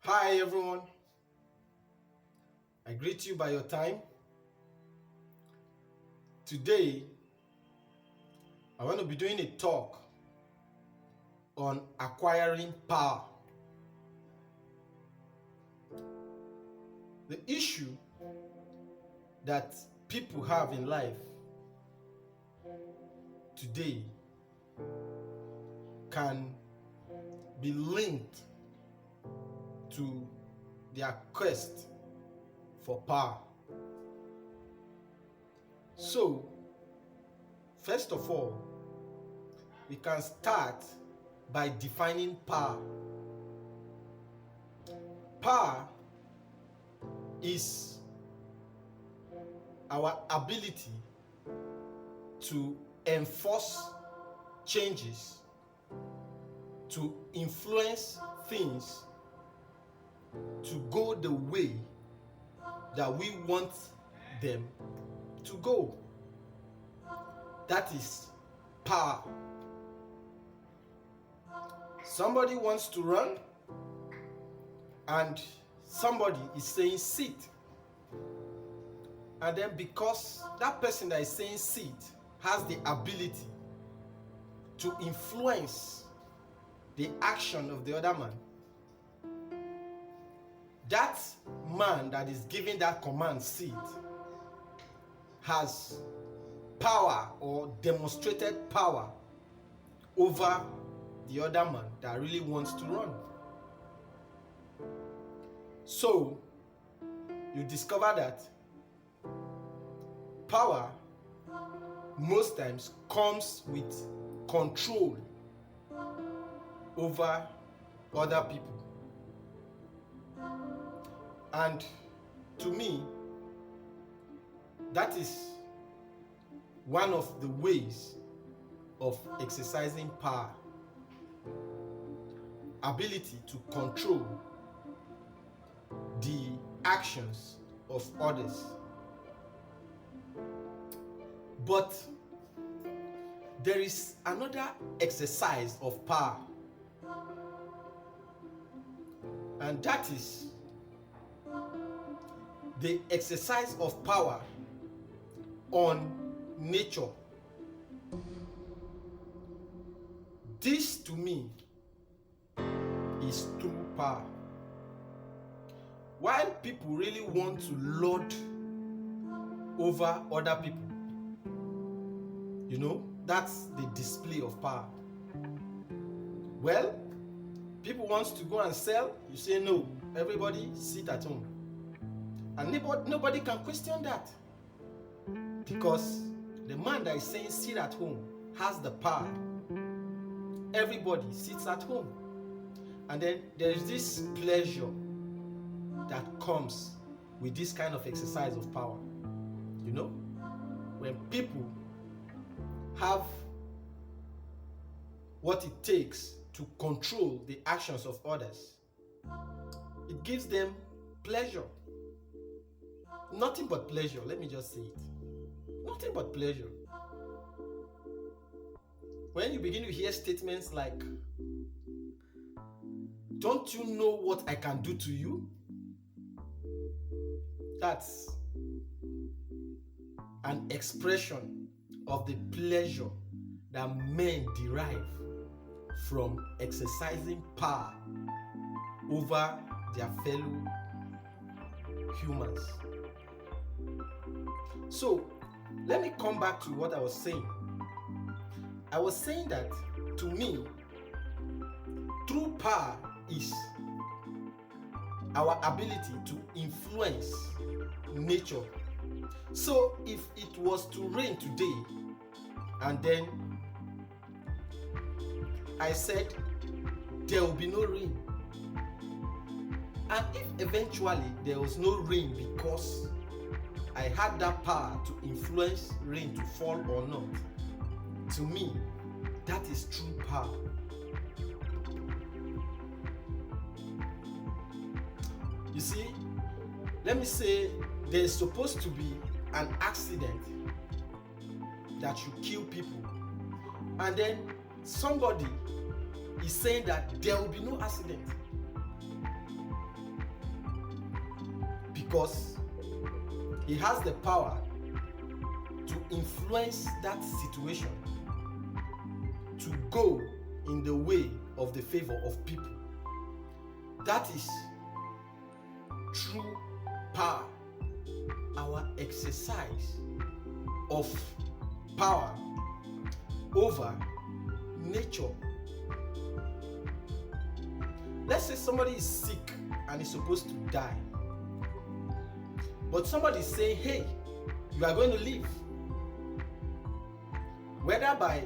Hi everyone, I greet you by your time. Today, I want to be doing a talk on acquiring power. The issue that people have in life today can be linked to their quest for power. So, first of all, we can start by defining power. Power is our ability to enforce changes, to influence things to go the way that we want them to go. That is power. Somebody wants to run and somebody is saying sit. And then because that person that is saying sit has the ability to influence the action of the other man, that man that is giving that command sit has power or demonstrated power over the other man that really wants to run. So you discover that power most times comes with control over other people. And to me, that is one of the ways of exercising power. Ability to control the actions of others. But there is another exercise of power, and that is the exercise of power on nature. This to me is true power. While people really want to lord over other people, that's the display of power. Well, people wants to go and sell, you say no, everybody sit at home. And nobody can question that, because the man that is saying sit at home has the power. Everybody sits at home. And then there's this pleasure that comes with this kind of exercise of power. When people have what it takes to control the actions of others, it gives them pleasure. Nothing but pleasure, let me just say it. Nothing but pleasure. When you begin to hear statements like, "Don't you know what I can do to you?" That's an expression of the pleasure that men derive from exercising power over their fellow humans. So, let me come back to what I was saying. I was saying that, to me, true power is our ability to influence nature. So if it was to rain today, and then I said there will be no rain, and if eventually there was no rain because I had that power to influence rain to fall or not, to me, that is true power. You see, let me say there's supposed to be an accident that should kill people, and then somebody is saying that there will be no accident. because he has the power to influence that situation to go in the way of the favor of people. That is true power, our exercise of power over nature. Let's say somebody is sick and is supposed to die, but somebody is saying, hey, you are going to live. Whether by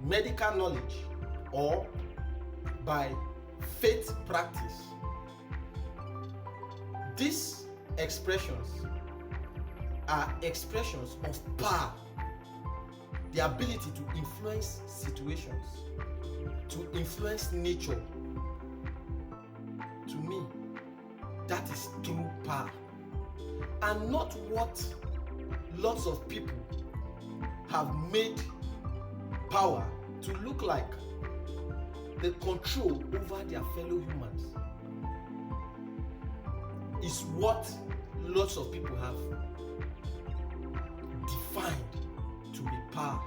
medical knowledge or by faith practice, these expressions are expressions of power, the ability to influence situations, to influence nature. To me, that is true power, and not what lots of people have made power to look like: the control over their fellow humans is what lots of people have defined to be power.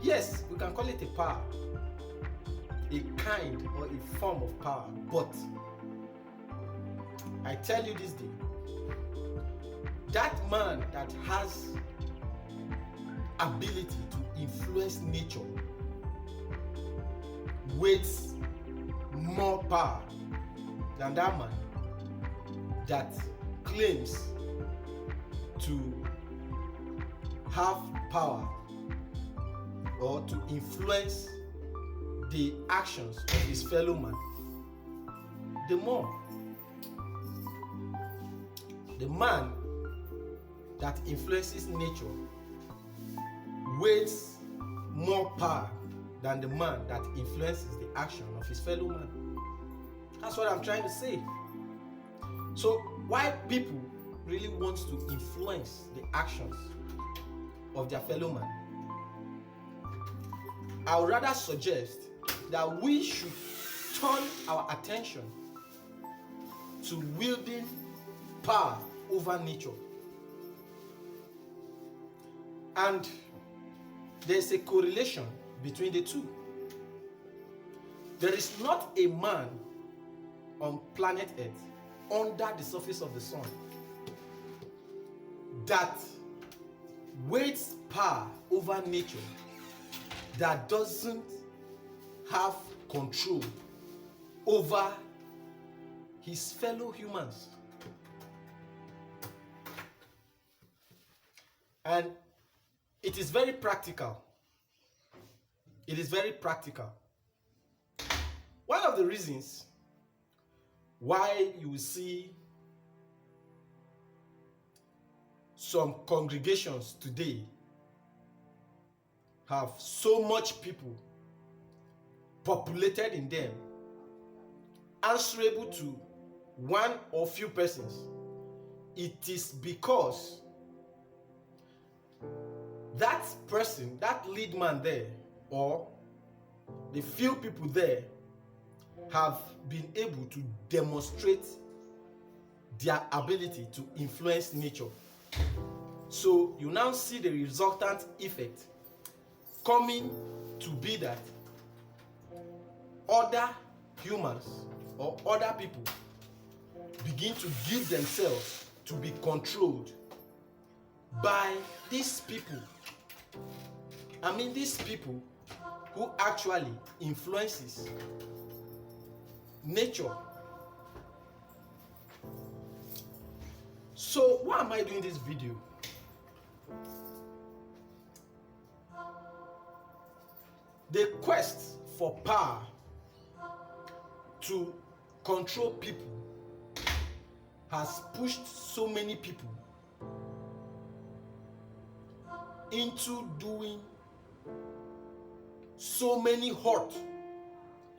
Yes, we can call it a power, a kind or a form of power, but I tell you this day, that man that has ability to influence nature weighs more power than that man that claims to have power or to influence the actions of his fellow man. The man that influences nature weighs more power than the man that influences the action of his fellow man. That's what I'm trying to say. So why people really want to influence the actions of their fellow man, I would rather suggest that we should turn our attention to wielding power over nature. And there's a correlation between the two. There is not a man on planet Earth, under the surface of the sun, that wields power over nature that doesn't have control over his fellow humans. And it is very practical. It is very practical. One of the reasons why you will see some congregations today have so much people populated in them, answerable to one or few persons, it is because that person, that lead man there, or the few people there, have been able to demonstrate their ability to influence nature. So you now see the resultant effect coming to be that other humans or other people begin to give themselves to be controlled by these people. I mean, these people who actually influences nature. So why am I doing this video? The quest for power to control people has pushed so many people into doing so many hurt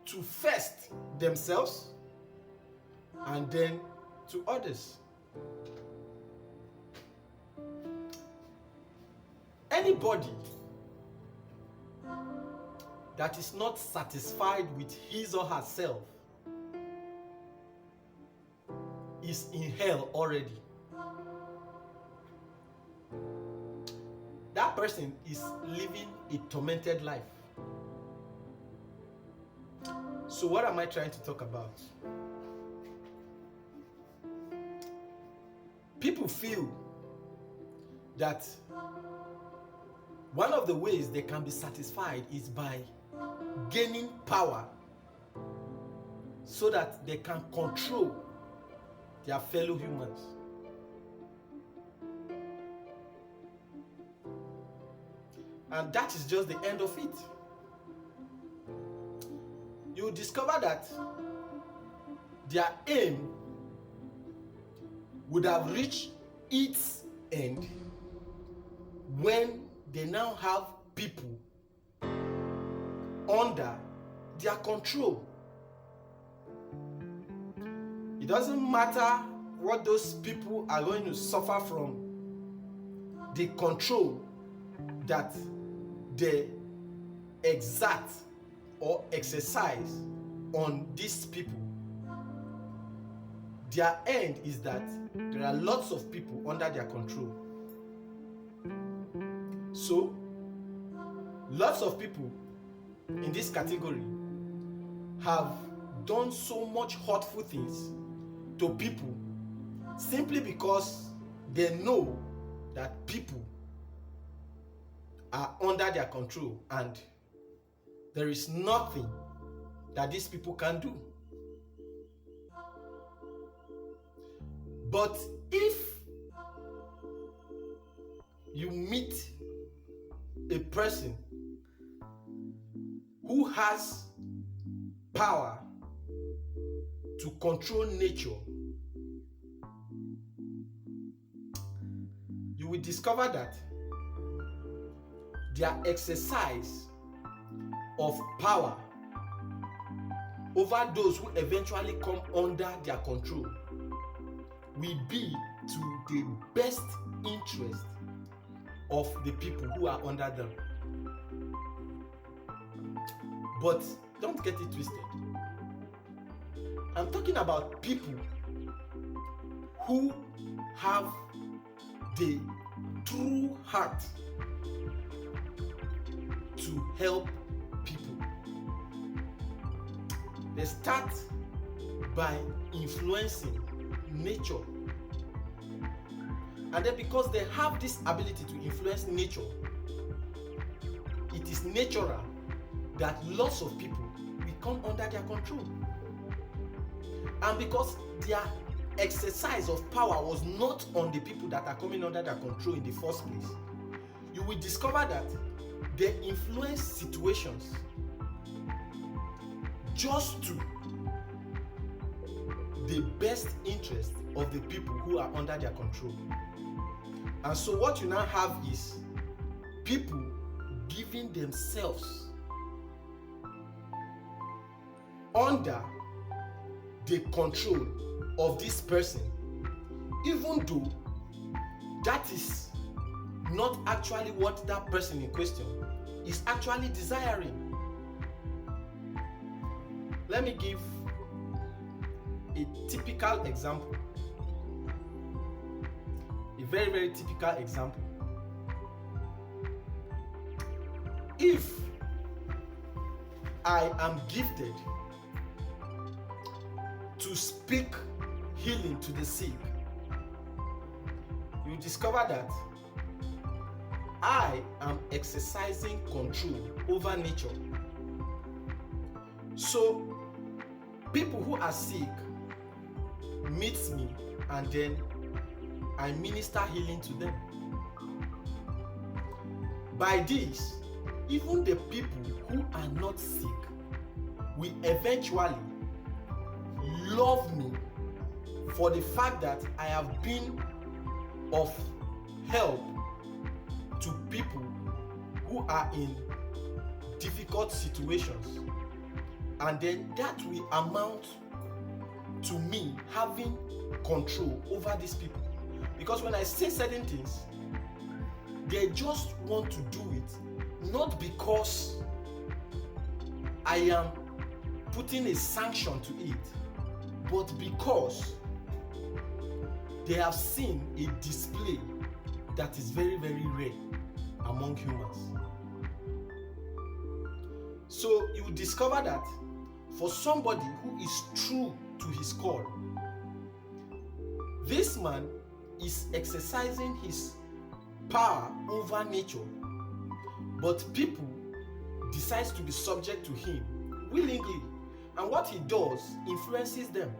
to first themselves and then to others. Anybody that is not satisfied with his or herself is in hell already. That person is living a tormented life. So what am I trying to talk about? People feel that one of the ways they can be satisfied is by gaining power so that they can control their fellow humans. And that is just the end of it. You will discover that their aim would have reached its end when they now have people under their control. It doesn't matter what those people are going to suffer from the control that they exert or exercise on these people. Their end is that there are lots of people under their control. So, lots of people in this category have done so much hurtful things to people simply because they know that people are under their control and there is nothing that these people can do. But if you meet a person who has power to control nature, you will discover that their exercise of power over those who eventually come under their control will be to the best interest of the people who are under them. But don't get it twisted. I'm talking about people who have the true heart to help people. They start by influencing nature. And then because they have this ability to influence nature, it is natural that lots of people will come under their control. And because their exercise of power was not on the people that are coming under their control in the first place, you will discover that they influence situations just to the best interest of the people who are under their control. And so what you now have is people giving themselves under the control of this person, even though that is not actually what that person in question is actually desiring. Let me give a typical example. A very, very typical example. If I am gifted to speak healing to the sick, you discover that I am exercising control over nature. So people who are sick meet me and then I minister healing to them. By this, even the people who are not sick will eventually love me for the fact that I have been of help to people who are in difficult situations. And then that will amount to me having control over these people. Because when I say certain things, they just want to do it, not because I am putting a sanction to it, but because they have seen a display that is very, very rare among humans. So you discover that for somebody who is true to his call, this man is exercising his power over nature, but people decides to be subject to him willingly, and what he does influences them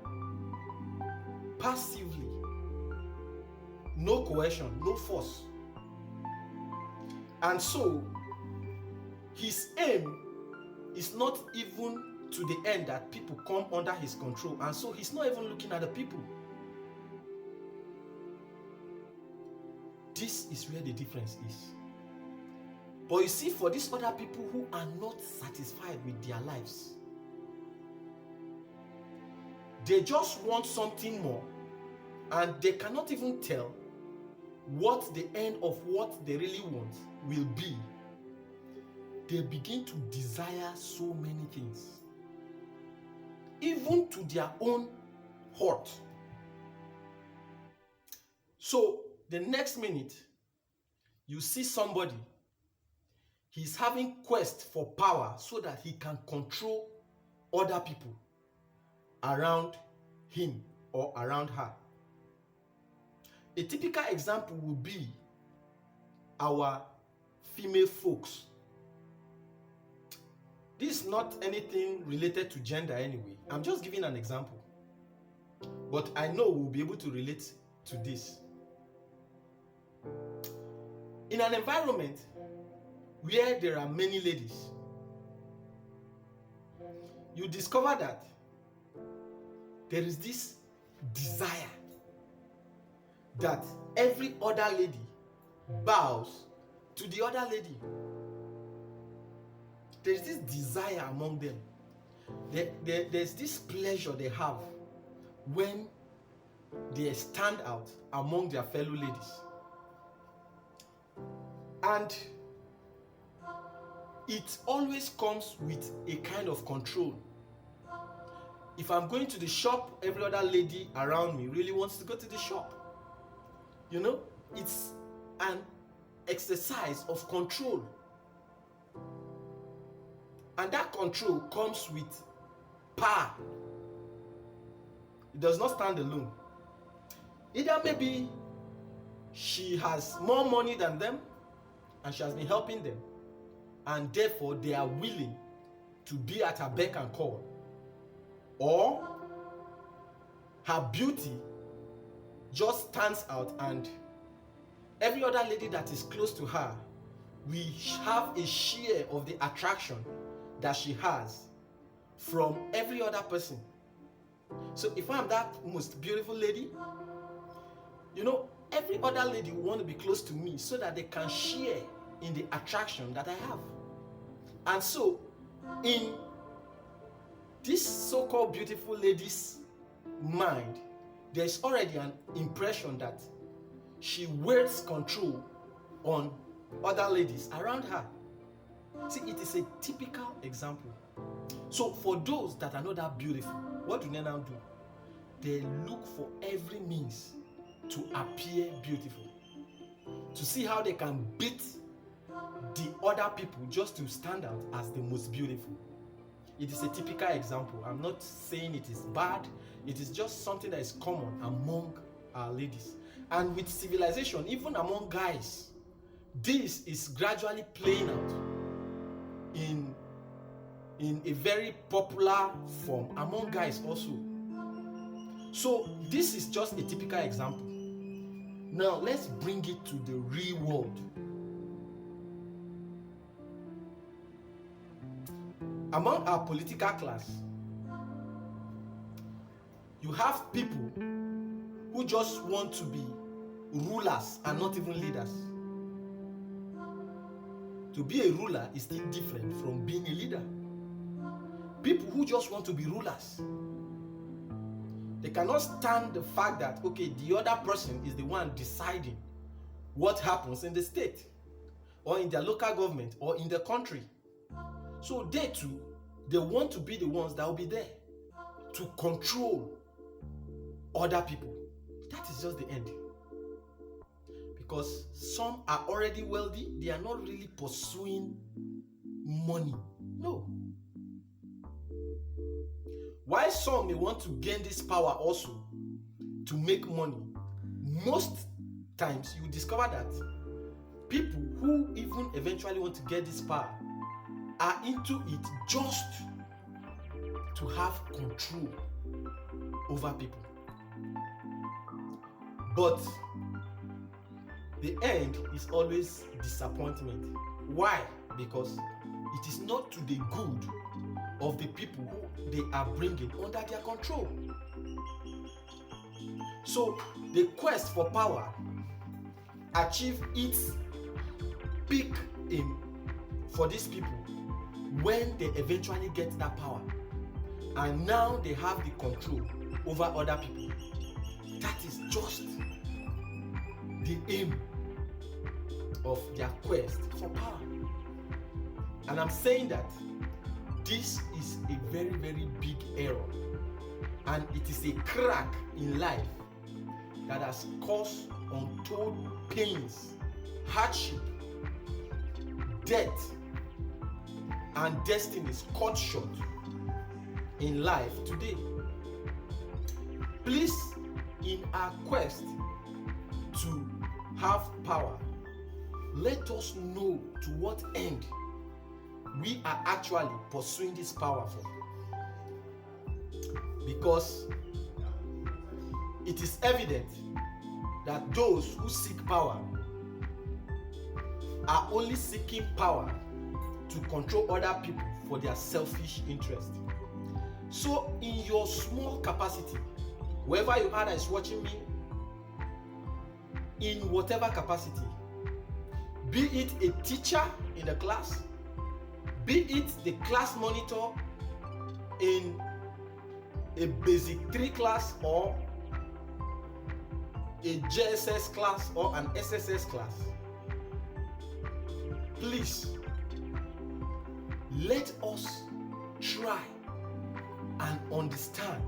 passively. No coercion, no force. And so his aim is not even to the end that people come under his control, and so he's not even looking at the people. This is where the difference is. But you see, for these other people who are not satisfied with their lives, they just want something more, and they cannot even tell what the end of what they really want will be. They begin to desire so many things, even to their own hurt. So the next minute, you see somebody, he's having quest for power so that he can control other people around him or around her. A typical example would be our female folks. This is not anything related to gender anyway. I'm just giving an example. But I know we'll be able to relate to this. In an environment where there are many ladies, you discover that there is this desire that every other lady bows to the other lady. There's this desire among them. There's this pleasure they have when they stand out among their fellow ladies. And it always comes with a kind of control. If I'm going to the shop, every other lady around me really wants to go to the shop. You know, it's an exercise of control. And that control comes with power. It does not stand alone. Either maybe she has more money than them and she has been helping them, and therefore they are willing to be at her beck and call. Or her beauty just stands out, and every other lady that is close to her, we have a share of the attraction that she has from every other person. So if I'm that most beautiful lady, you know, every other lady will want to be close to me so that they can share in the attraction that I have. And so in this so-called beautiful lady's mind, there's already an impression that she wields control on other ladies around her. See, it is a typical example. So for those that are not that beautiful, what do they now do? They look for every means to appear beautiful, to see how they can beat the other people just to stand out as the most beautiful. It is a typical example. I'm not saying it is bad. It is just something that is common among our ladies. And with civilization, even among guys, this is gradually playing out in a very popular form among guys also. So this is just a typical example. Now let's bring it to the real world. Among our political class, you have people who just want to be rulers and not even leaders. To be a ruler is still different from being a leader. People who just want to be rulers, they cannot stand the fact that, okay, the other person is the one deciding what happens in the state or in their local government or in the country. So they too, they want to be the ones that will be there to control other people. That is just the end. Because some are already wealthy, they are not really pursuing money. No. While some may want to gain this power also to make money, most times you discover that people who even eventually want to get this power are into it just to have control over people. But the end is always disappointment. Why? Because it is not to the good of the people who they are bringing under their control. So the quest for power achieve its peak aim for these people when they eventually get that power, and now they have the control over other people. That is just the aim of their quest for power. And I'm saying that this is a very, very big error, and it is a crack in life that has caused untold pains, hardship, death, and destinies cut short in life today. Please, in our quest to have power, let us know to what end we are actually pursuing this power for. Because it is evident that those who seek power are only seeking power to control other people for their selfish interest. So in your small capacity, wherever you are that is watching me, in whatever capacity, be it a teacher in the class, be it the class monitor in a basic 3 class, or a JSS class or an SSS class, please let us try and understand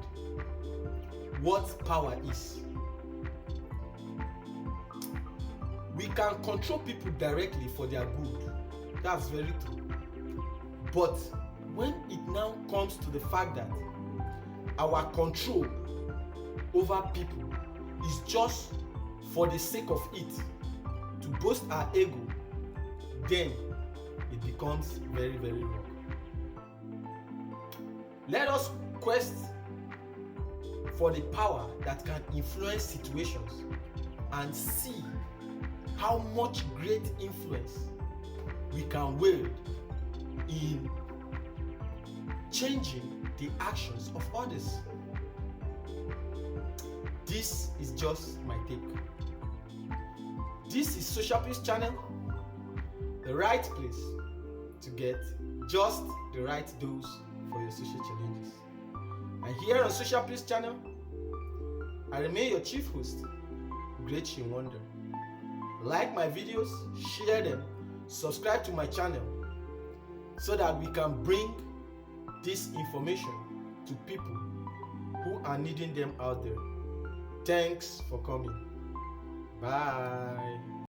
what power is. We can control people directly for their good. That's very true. But when it now comes to the fact that our control over people is just for the sake of it, to boost our ego, then it becomes very, very wrong. Let us quest for the power that can influence situations and see how much great influence we can wield in changing the actions of others. This is just my take. This is Social Peace Channel, the right place to get just the right dose for your social challenges. And here on Social Peace Channel, I remain your chief host, Great Shinwonder. Like my videos, share them, subscribe to my channel, so that we can bring this information to people who are needing them out there. Thanks for coming. Bye.